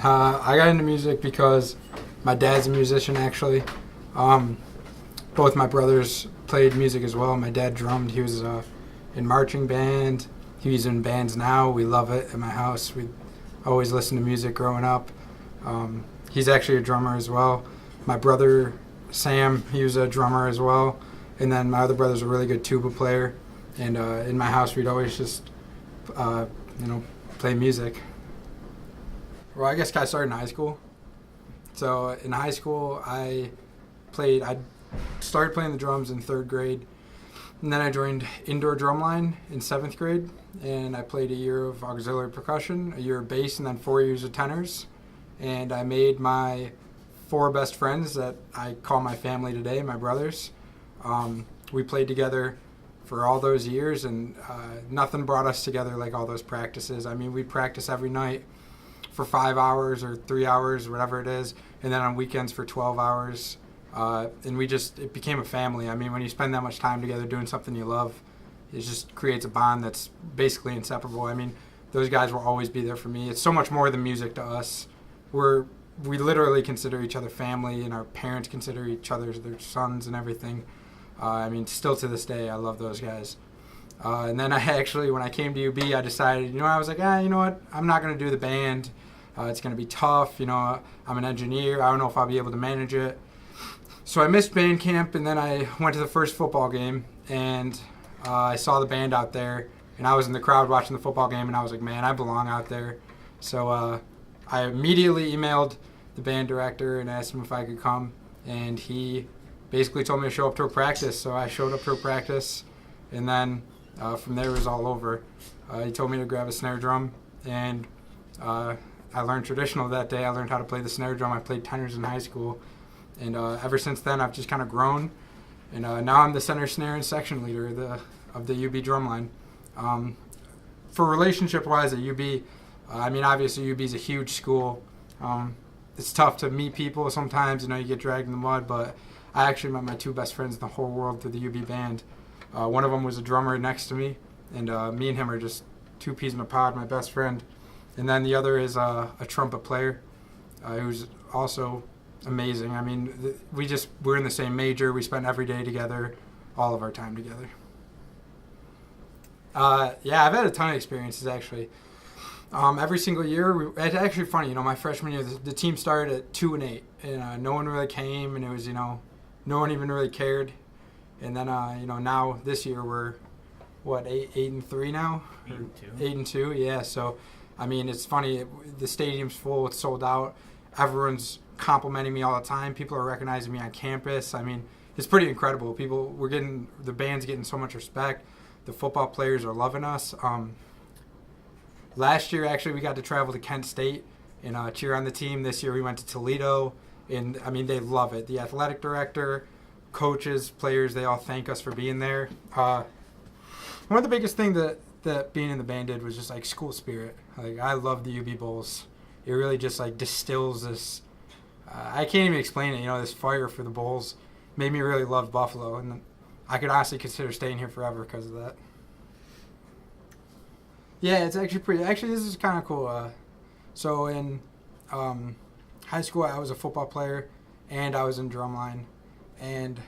I got into music because my dad's a musician, actually. Um, Both my brothers played music as well. My dad drummed. He was in marching band. He's in bands now. We love it at my house. We always listen to music growing up. He's actually a drummer as well. My brother Sam, he was a drummer as well. And then my other brother's a really good tuba player. And in my house, we'd always just, uh, play music. Well, I guess I started in high school. So in high school, I started playing the drums in third grade. And then I joined indoor drumline in seventh grade. And I played a year of auxiliary percussion, a year of bass, and then 4 years of tenors. And I made my 4 best friends that I call my family today, my brothers. We played together for all those years, and nothing brought us together like all those practices. I mean, we'd practice every night for 5 hours or 3 hours, whatever it is, and then on weekends for 12 hours. And it became a family. I mean, when you spend that much time together doing something you love, it just creates a bond that's basically inseparable. I mean, those guys will always be there for me. It's so much more than music to us. We literally consider each other family, and our parents consider each other their sons and everything. I mean, still to this day, I love those guys. And then when I came to UB, I decided, I was like, you know what? I'm not going to do the band. It's going to be tough. I'm an engineer. I don't know if I'll be able to manage it. So I missed band camp, and then I went to the first football game, and I saw the band out there, and I was in the crowd watching the football game, and I was like, man, I belong out there. So I immediately emailed the band director and asked him if I could come, and he basically told me to show up to a practice. So I showed up to a practice, and then from there it was all over. He told me to grab a snare drum, and I learned traditional that day. I learned how to play the snare drum. I played tenors in high school, and ever since then I've just kind of grown, and now I'm the center snare and section leader of the UB drumline. For relationship-wise at UB, I mean, obviously UB is a huge school. It's tough to meet people sometimes. You get dragged in the mud, but I actually met my 2 best friends in the whole world through the UB band. One of them was a drummer next to me, and me and him are just 2 peas in a pod, my best friend. And then the other is a trumpet player who's also amazing. I mean, we're in the same major. We spend every day together, all of our time together. Yeah, I've had a ton of experiences, actually. Every single year, it's actually funny, my freshman year, the team started at 2-8, and no one really came, and it was, no one even really cared. And then, now this year we're, 8-3 now? 8-2, yeah. So, I mean, it's funny, the stadium's full, it's sold out. Everyone's complimenting me all the time. People are recognizing me on campus. I mean, it's pretty incredible. The band's getting so much respect. The football players are loving us. Last year, actually, we got to travel to Kent State and cheer on the team. This year, we went to Toledo, and, I mean, they love it. The athletic director, coaches, players, they all thank us for being there. One of the biggest things that being in the band did was just, school spirit. I love the UB Bulls. It really just, distills this, I can't even explain it, this fire for the Bulls made me really love Buffalo, and I could honestly consider staying here forever because of that. Yeah, it's actually this is kind of cool. So in high school, I was a football player, and I was in drumline, and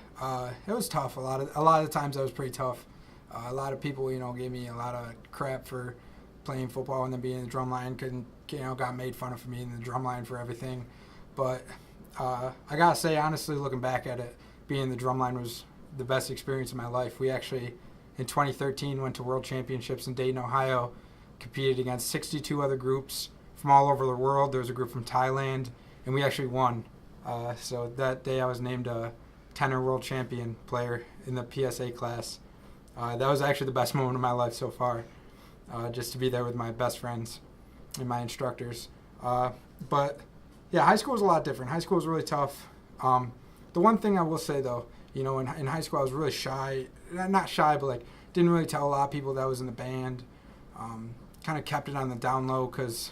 it was tough. A lot of the times, that was pretty tough. A lot of people, gave me a lot of crap for playing football and then being in the drumline. Got made fun of for me in the drumline for everything. But I gotta say, honestly, looking back at it, being in the drumline was the best experience of my life. We actually, in 2013, went to World Championships in Dayton, Ohio. Competed against 62 other groups from all over the world. There was a group from Thailand, and we actually won. So that day I was named a tenor world champion player in the PSA class. That was actually the best moment of my life so far, just to be there with my best friends and my instructors. But, yeah, high school was a lot different. High school was really tough. The one thing I will say, though, in high school I was really shy. Not shy, but, didn't really tell a lot of people that I was in the band. Kind of kept it on the down low because,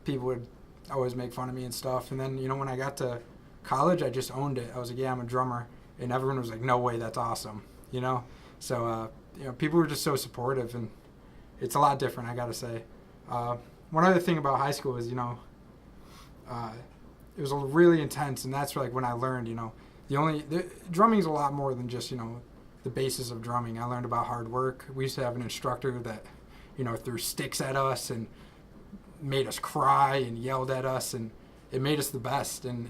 people would always make fun of me and stuff. And then, when I got to college, I just owned it. I was like, yeah, I'm a drummer. And everyone was like, no way, that's awesome, So, people were just so supportive, and it's a lot different, I got to say. One other thing about high school is, uh, it was really intense, and that's like when I learned, drumming is a lot more than just, the basis of drumming. I learned about hard work. We used to have an instructor that, threw sticks at us and made us cry and yelled at us, and it made us the best. And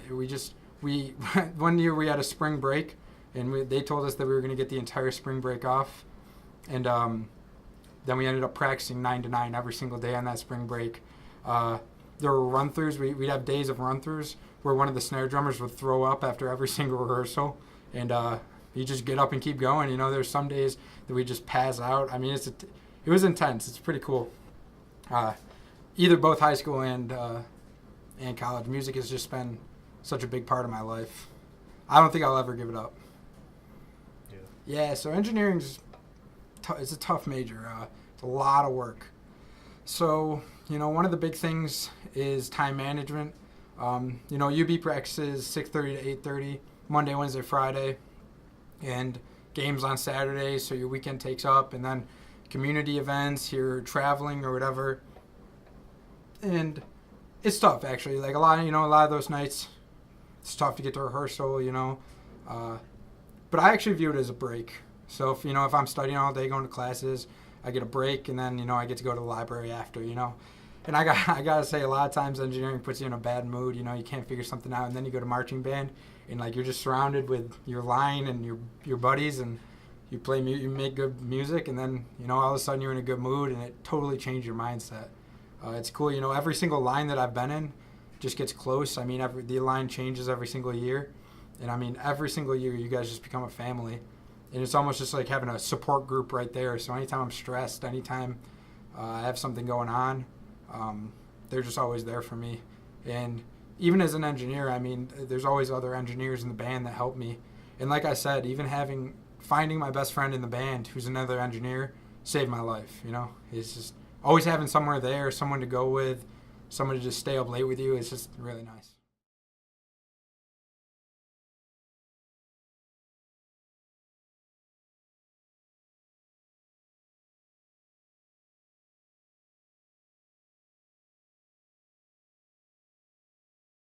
we one year we had a spring break, and they told us that we were going to get the entire spring break off, and then we ended up practicing 9 to 9 every single day on that spring break. There were run-throughs. We'd have days of run-throughs where one of the snare drummers would throw up after every single rehearsal, and you just get up and keep going. There's some days that we just pass out. I mean, it was intense. It's pretty cool. Either both high school and college, music has just been such a big part of my life. I don't think I'll ever give it up. Yeah. So engineering's it's a tough major. It's a lot of work. So one of the big things is time management. UB practices 6:30 to 8:30 Monday, Wednesday, Friday, and games on Saturday. So your weekend takes up, and then community events, you're traveling or whatever. And it's tough, actually. Like a lot of those nights, it's tough to get to rehearsal. But I actually view it as a break. So if I'm studying all day, going to classes, I get a break, and then I get to go to the library after. And I gotta say, a lot of times engineering puts you in a bad mood. You can't figure something out, and then you go to marching band, and like you're just surrounded with your line and your buddies, and you make good music, and then all of a sudden you're in a good mood, and it totally changed your mindset. It's cool. Every single line that I've been in just gets close. I mean, the line changes every single year, and I mean every single year you guys just become a family, and it's almost just like having a support group right there. So anytime I'm stressed, anytime I have something going on, they're just always there for me. And even as an engineer, I mean, there's always other engineers in the band that help me. And like I said, even finding my best friend in the band who's another engineer saved my life. It's just always having somewhere there, someone to go with, someone to just stay up late with you. It's just really nice.